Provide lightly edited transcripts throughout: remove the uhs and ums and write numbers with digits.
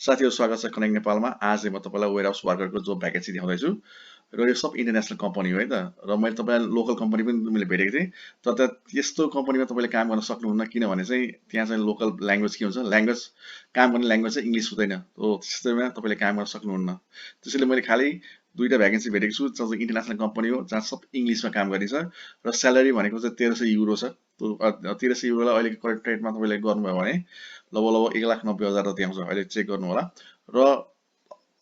साथीहरु स्वागत छ कनेक्ट नेपालमा। आज म तपाईलाई वेयरहाउस वर्करको जब भ्याकेन्सी देखाउँदै छु र यो सब इन्टरनेशनल कम्पनी हो है त। र मैले तपाईलाई लोकल कम्पनी पनि मैले भेटेको थिएँ। तर त्यस्तो कम्पनीमा तपाईले काम गर्न सक्नुहुन्न किनभने चाहिँ त्यहाँ चाहिँ लोकल ल्याङ्ग्वेज के हुन्छ, ल्याङ्ग्वेज काम गर्ने ल्याङ्ग्वेज चाहिँ इंग्लिश हुँदैन। हो त्यस्तैमा तपाईले काम गर्न सक्नुहुन्न। त्यसैले मैले खाली दुईटा भ्याकेन्सी भेटेको छु जो चाहिँ इन्टरनेशनल कम्पनी हो जहाँ सब इंग्लिशमा काम गरिन्छ र स्यालेरी भनेको चाहिँ 1300 युरो छ। 1300 युरोलाई अहिले करेन्ट रेटमा तपाईले गर्नुभयो भने लगभग 1,90,000 जति आउँछ। अहिले चेक गर्नु होला। र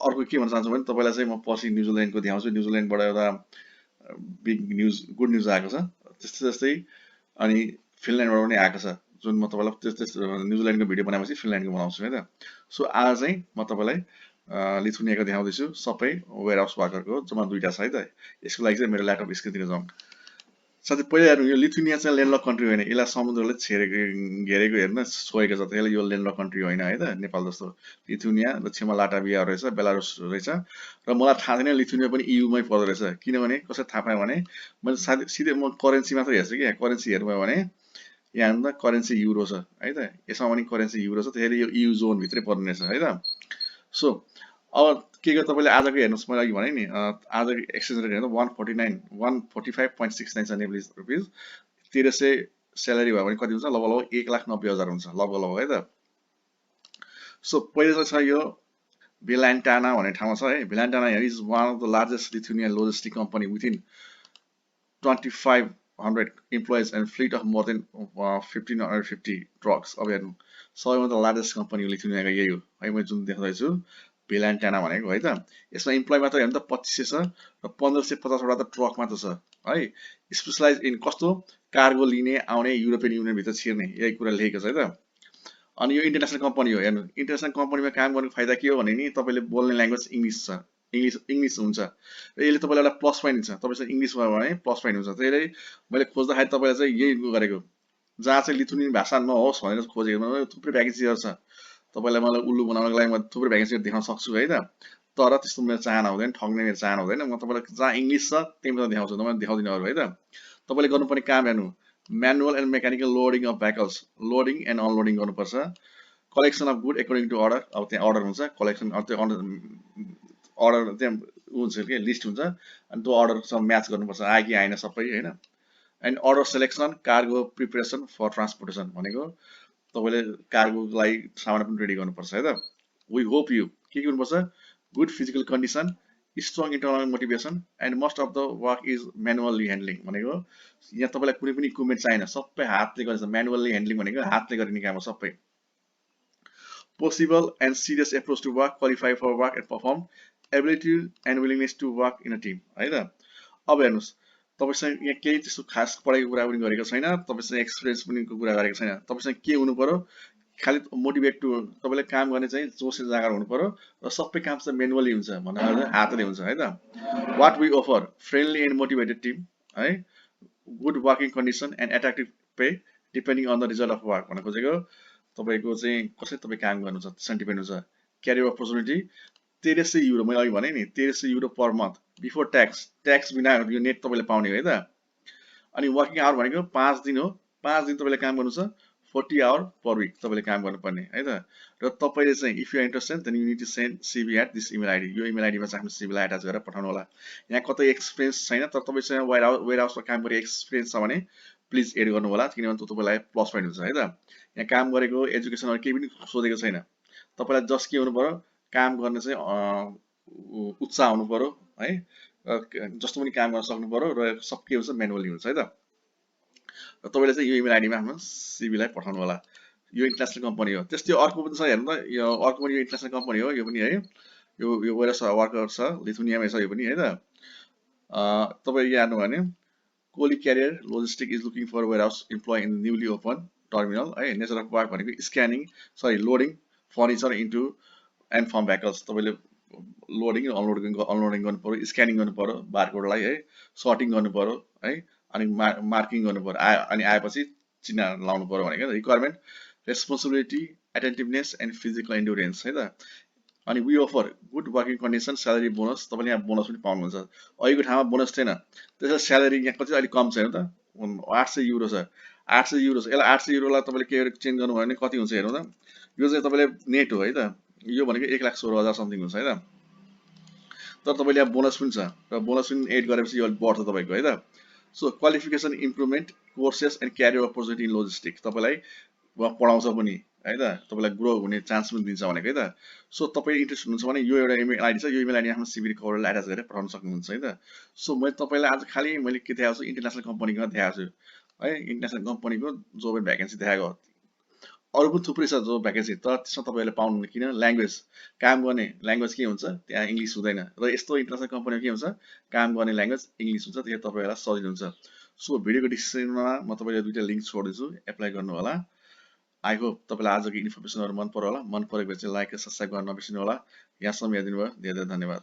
अर्को के भन्न चाहन्छु भने तपाईलाई चाहिँ म पछि न्युजिल्यान्डको देखाउँछु। न्युजिल्यान्डबाट एउटा बिग न्युज गुड न्युज आएको छ। जस्तै अनि फिनल्यान्डबाट पनि आएको छ जुन म तपाईलाई त्यस्तै न्युजिल्यान्डको भिडियो बनाएपछि फिनल्यान्डको बनाउँछु है त। सो आज चाहिँ म तपाईलाई लिथुनियाको देखाउँदै छु सबै वेयरहाउस वर्करको जम्मा दुईटा छ है त। यसको लागि चाहिँ मेरो ल्यापटप स्क्रिनतिर जाउँ। साथै पहिला हेर्नु यो लिथुनिया चाहिँ ल्यान्डलक कन्ट्री होइन। यसलाई समुद्रले घेरेको हेर्न छोएको छ। त्यसले यो ल्यान्डलक कन्ट्री होइन है त नेपाल जस्तो। लिथुनिया दक्षिणमा लाटभिया रहेछ, बेलारुस रहेछ र मलाई थाहा छैन लिथुनिया पनि ईयूमै पर्दो रहेछ। किनभने कसरी थाहा पाएँ भने मैले सिधै म करेन्सी मात्र हेर्छु कि करेन्सी हेर्नुभयो भने यहाँ हेर्नु त करेन्सी युरो छ है त। यसमा पनि करेन्सी युरो छ। त्यसैले यो ईयू जोन भित्रै पर्ने रहेछ है त। सो अब के गर्नु तपाईले आजको हेर्नुस् मैले अघि भने नि आजको एक्सचेन्ज रेट हेर्नु 145.69 छ नेपाली रुपिस। 1300 स्यालेरी भयो भने कति हुन्छ लगभग 1,90,000 हुन्छ लगभग है त। सो पहिलो चाहिँ छ यो भिलान्टाना भन्ने ठाउँमा छ है। Vlantana is one of the largest Lithuanian logistic company within 2500 employees and fleet of more than 1550 trucks। अब हेर्नु सबैभन्दा लार्जेस्ट कम्पनी लिथुनियाको यही हो है। मैले जुन देखाउँदैछु भिलान्टाना भनेको है त। यसमा इम्प्लोइ मात्र हेर्नु त 2500 छ र 1550 वटा त ट्रक मात्र छ है। स्पेशलाइज इन कस्तो कार्गो लिने आउने युरोपियन युनियन भित्र छिर्ने यही कुरा लेखेको छ है त। अनि यो इन्टरनेशनल कम्पनी हो। हेर्नु इन्टरनेशनल कम्पनीमा काम गर्नुको फाइदा के हो भने नि तपाईले बोल्ने ल्याङ्ग्वेज इंग्लिश छ। इंग्लिश हुन्छ र यसले तपाईलाई एउटा प्लस पोइन्ट दिन्छ। तपाईसँग इंग्लिश भयो भने प्लस पोइन्ट हुन्छ। त्यसैले मैले खोज्दाखेरि तपाईलाई चाहिँ यही गरेको जहाँ चाहिँ लिथुनियन भाषा नहोस् भनेर खोजेको। थुप्रै भ्याकेन्सीहरु छ। तपाईलाई मलाई उल्लु बनाउनको लागि म थुप्रै भ्याकेन्सीहरु देखाउन सक्छु है त। तर त्यस्तो मेरो चाहना हुँदैन, ठग्ने मेरो चाहना हुँदैन। म तपाईलाई जहाँ इंग्लिश छ त्यही मात्र देखाउँछु। तपाईलाई देखाउँदिन अरु है त। तपाईले गर्नुपर्ने काम हेर्नु manual and mechanical loading of vehicles loading and unloading गर्नुपर्छ। Collection of good according to order. अब त्यहाँ अर्डर हुन्छ कलेक्सन त्यो अर्डर त्यहाँ हुन्छ के लिस्ट हुन्छ अनि त्यो अर्डरसँग म्याच गर्नुपर्छ आयो कि आएन सबै हैन। And order selection cargo preparation for transportation भनेको तपाईले कार्गोको लागि सामान पनि रेडी गर्नुपर्छ है त। वी होप यु के गर्नुपर्छ good physical condition, strong internal motivation and most of the work is manually handling. भनेको यहाँ तपाईलाई कुनै पनि इक्विपमेन्ट चाहिएन, सबै हातले गरिन्छ। म्यानुअली ह्यान्डलिङ भनेको हातले गरिने काम हो सबै। Possible and serious approach to work, qualify for work and perform, ability and willingness to work in a team है त। अब हेर्नुस् तपाईसँग यहाँ केही त्यस्तो खास पढाइको कुरा पनि गरेको छैन, तपाईसँग एक्सपिरियन्स पनि कुरा गरेको छैन। तपाईसँग के हुनु पर्यो खाली मोटिभेट टु तपाईले काम गर्ने चाहिँ जोस जागर हुनु पर्यो र सबै काम चाहिँ म्यानुअली हुन्छ भन्नाले हातले हुन्छ है त। What we offer friendly and motivated team है, good working condition and attractive pay depending on the result of work भन्नु खोजेको तपाईको चाहिँ कसरी तपाई काम गर्नु छ त्यसमा डिपेन्ड हुन्छ। क्यारियर अपर्चुनिटी 1300 युरो मैले अघि भने नि 1300 euro per month before tax. Tax बिना यो नेट तपाईले पाउने हो है त। अनि वर्किङ आवर भनेको 5 दिन हो। 5 दिन तपाईले काम गर्नु छ 40 आवर पर वीक तपाईले काम गर्नुपर्ने है त। र तपाईले चाहिँ if you are interested then you need to send CV at this email ID. यो इमेल आईडी मा चाहिँ आफ्नो सिभीलाई अट्याच गरेर पठाउनु होला। यहाँ कतै एक्सपिरियन्स छैन तर तपाईसँग वेयरहाउसमा काम गरे एक्सपिरियन्स छ भने प्लिज एड गर्नु होला किनभने त्यो तपाईलाई प्लस पोइन्ट हुन्छ है त। यहाँ काम गरेको एजुकेसनहरु केही पनि सोधेको छैन। तपाईलाई जस्ट के हुनु पर्यो काम गर्ने चाहिँ उत्साह हुनु पर्यो है। जस्तो पनि काम गर्न सक्नु पर्यो र सब के हुन्छ म्यानुअली हुन्छ है त। र तपाईले चाहिँ यो इमेल आईडी मा आफ्नो सिभीलाई पठाउनु होला। यो इन्टरनेशनल कम्पनी हो। त्यस्तै अर्को पनि छ हेर्नु त यो अर्को पनि यो इन्टरनेशनल कम्पनी हो। यो पनि है यो वेयरहाउस वर्कर छ लिथुनियामै छ यो पनि है त। तपाई हेर्नु भने कोली carrier logistic is looking for warehouse employee in newly open terminal है। नेचर अफ वर्क भनेको scanning loading furniture into and from vehicles. तपाईले लोडिङ अनलोडिङ गर्नु पर्यो, स्क्यानिङ गर्नु पर्यो बारकोडलाई है, सर्टिङ गर्नु पर्यो है, अनि मार्किङ गर्नु पर्यो। अनि आएपछि चिन्ह लाउनु पर्यो भनेको requirement responsibility attentiveness and physical endurance है त। अनि we offer good working condition salary bonus. तपाईले यहाँ बोनस पनि पाउनुहुन्छ। अहिलेको ठाउँमा बोनस थिएन त्यसैले स्यालेरी यहाँ कति अलि कम छ हेर्नु त 800 युरो छ। 800 युरो छ। यसलाई 800 युरोलाई तपाईले के चेन्ज गर्नु भयो भने कति हुन्छ हेर्नु त। यो चाहिँ तपाईले नेट हो है त। यो भनेको 1,16,000 समथिङ हुन्छ है त। तर तपाईले यहाँ बोनस पनि छ र बोनस पनि एड गरेपछि यो बढ्छ तपाईको है त। So qualification improvement courses and career opportunity in logistics, तपाईलाई वहाँ पढाउँछ पनि है त, तपाईलाई ग्रो हुने चान्स पनि दिन्छ भनेको है त। सो तपाईँ इन्ट्रेस्ट हुनुहुन्छ भने यो एउटा इमेल आइडी छ, यो इमेल आइडी आफ्नो सिभी कभरलाई एट्याच गरेर पठाउन सक्नुहुन्छ है त। सो मैले तपाईलाई आज खाली मैले के देखाएको छु, इन्टरनेसनल कम्पनीको देखाएको छु है, इन्टरनेसनल कम्पनीको जोब एन्ड भ्याकेन्सी देखाएको। अरू पनि थुप्रै छ जो भ्याकेन्सी, तर त्यसमा तपाईँहरूले पाउनुहुन्न। किन? ल्याङ्ग्वेज, काम गर्ने ल्याङ्ग्वेज के हुन्छ त्यहाँ इङ्ग्लिस हुँदैन, र यस्तो इन्टरनेसनल कम्पनीमा के हुन्छ काम गर्ने ल्याङ्ग्वेज इङ्ग्लिस हुन्छ, त्यही तपाईँहरूलाई सजिलो हुन्छ। सो भिडियोको डिस्क्रिप्सनमा म तपाईँलाई दुईवटा लिङ्क छोडिदिन्छु, एप्लाई गर्नु होला। आई होप तपाईँलाई आजको इन्फर्मेसनहरू मन पर्यो होला। मन परेको भए चाहिँ लाइक र सब्सक्राइब गर्न नबिर्सिनु होला। यहाँसम्म हेरिदिनु भयो, धेरै धेरै धन्यवाद।